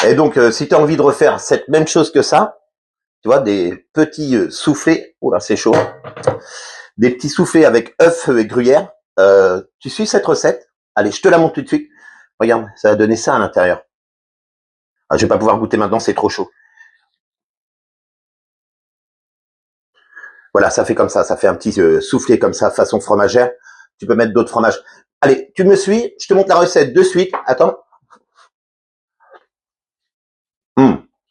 Et donc, si tu as envie de refaire cette même chose que ça, tu vois, des petits soufflés, oh là c'est chaud, des petits soufflés avec œufs et gruyère, tu suis cette recette. Allez, je te la montre tout de suite. Regarde, ça va donner ça à l'intérieur. Ah, je vais pas pouvoir goûter maintenant, c'est trop chaud. Voilà, ça fait comme ça fait un petit soufflé comme ça, façon fromagère. Tu peux mettre d'autres fromages. Allez, tu me suis, je te montre la recette de suite. Attends.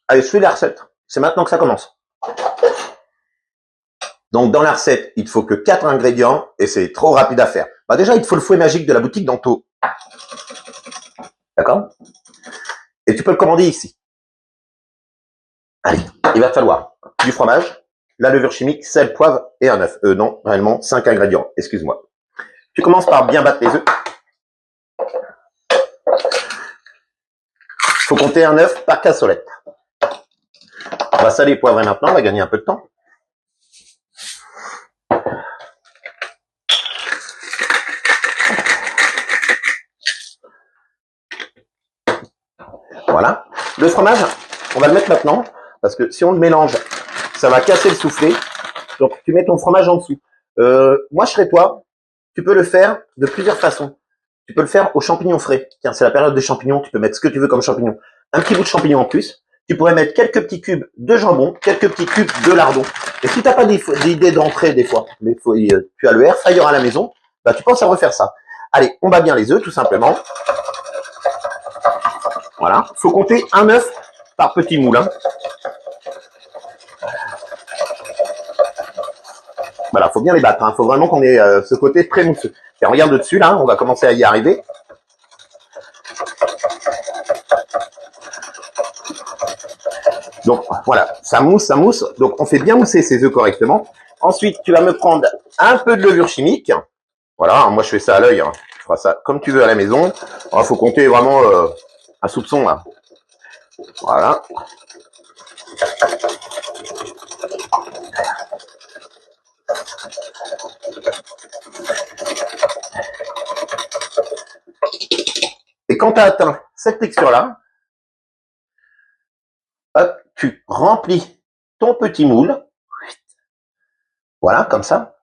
Allez, je suis la recette. C'est maintenant que ça commence. Donc, dans la recette, il faut que 4 ingrédients et c'est trop rapide à faire. Bah, déjà, il te faut le fouet magique de la boutique d'Anto. D'accord? Et tu peux le commander ici. Allez, il va te falloir du fromage, la levure chimique, sel, poivre et un œuf. Non, réellement, 5 ingrédients. Excuse-moi. Tu commences par bien battre les œufs. Il faut compter un œuf par cassolette. On va saler et poivrer maintenant, on va gagner un peu de temps. Voilà. Le fromage, on va le mettre maintenant, parce que si on le mélange, ça va casser le soufflé. Donc, tu mets ton fromage en dessous. Moi, je serais toi, tu peux le faire de plusieurs façons. Tu peux le faire aux champignons frais. Tiens, c'est la période des champignons, tu peux mettre ce que tu veux comme champignons. Un petit bout de champignon en plus. Tu pourrais mettre quelques petits cubes de jambon, quelques petits cubes de lardon. Et si tu n'as pas d'idée d'entrée des fois, mais tu as le air fryer à la maison, bah, tu penses à refaire ça. Allez, on bat bien les œufs, tout simplement. Voilà. Faut compter un œuf par petit moule. Hein. Voilà, faut bien les battre. Hein. Faut vraiment qu'on ait ce côté très mousseux. Et regarde dessus là, on va commencer à y arriver. Donc voilà, ça mousse. Donc on fait bien mousser ces œufs correctement. Ensuite, tu vas me prendre un peu de levure chimique. Voilà, moi je fais ça à l'œil. Hein. Tu feras ça comme tu veux à la maison. Il faut compter vraiment un soupçon là. Voilà. Et quand tu as atteint cette texture-là, hop, tu remplis ton petit moule. Voilà, comme ça.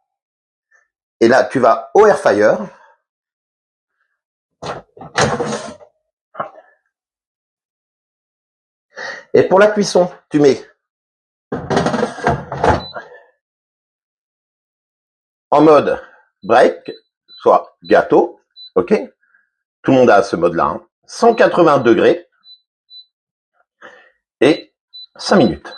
Et là, tu vas au air fryer. Et pour la cuisson, tu mets en mode break, soit gâteau, ok? Tout le monde a ce mode-là. Hein. 180 degrés et 5 minutes.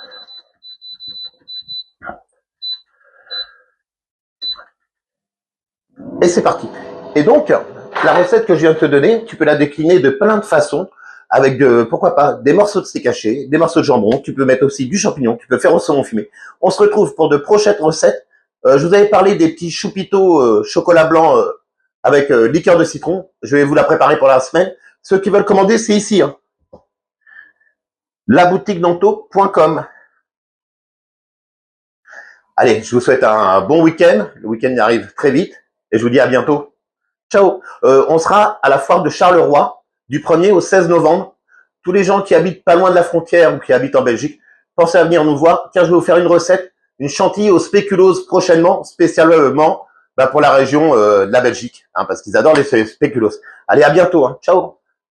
Et c'est parti. Et donc, la recette que je viens de te donner, tu peux la décliner de plein de façons, avec pourquoi pas, des morceaux de steak haché, des morceaux de jambon, tu peux mettre aussi du champignon, tu peux faire au saumon fumé. On se retrouve pour de prochaines recettes. Je vous avais parlé des petits choupitos chocolat blanc avec liqueur de citron. Je vais vous la préparer pour la semaine. Ceux qui veulent commander, c'est ici. Hein. laboutiquedanto.com. Allez, je vous souhaite un bon week-end. Le week-end arrive très vite et je vous dis à bientôt. Ciao. On sera à la foire de Charleroi du 1er au 16 novembre. Tous les gens qui habitent pas loin de la frontière ou qui habitent en Belgique, pensez à venir nous voir. Tiens, je vais vous faire une recette, une chantilly aux spéculoos prochainement, spécialement pour la région de la Belgique, hein, parce qu'ils adorent les spéculoos. Allez, à bientôt. Hein. Ciao.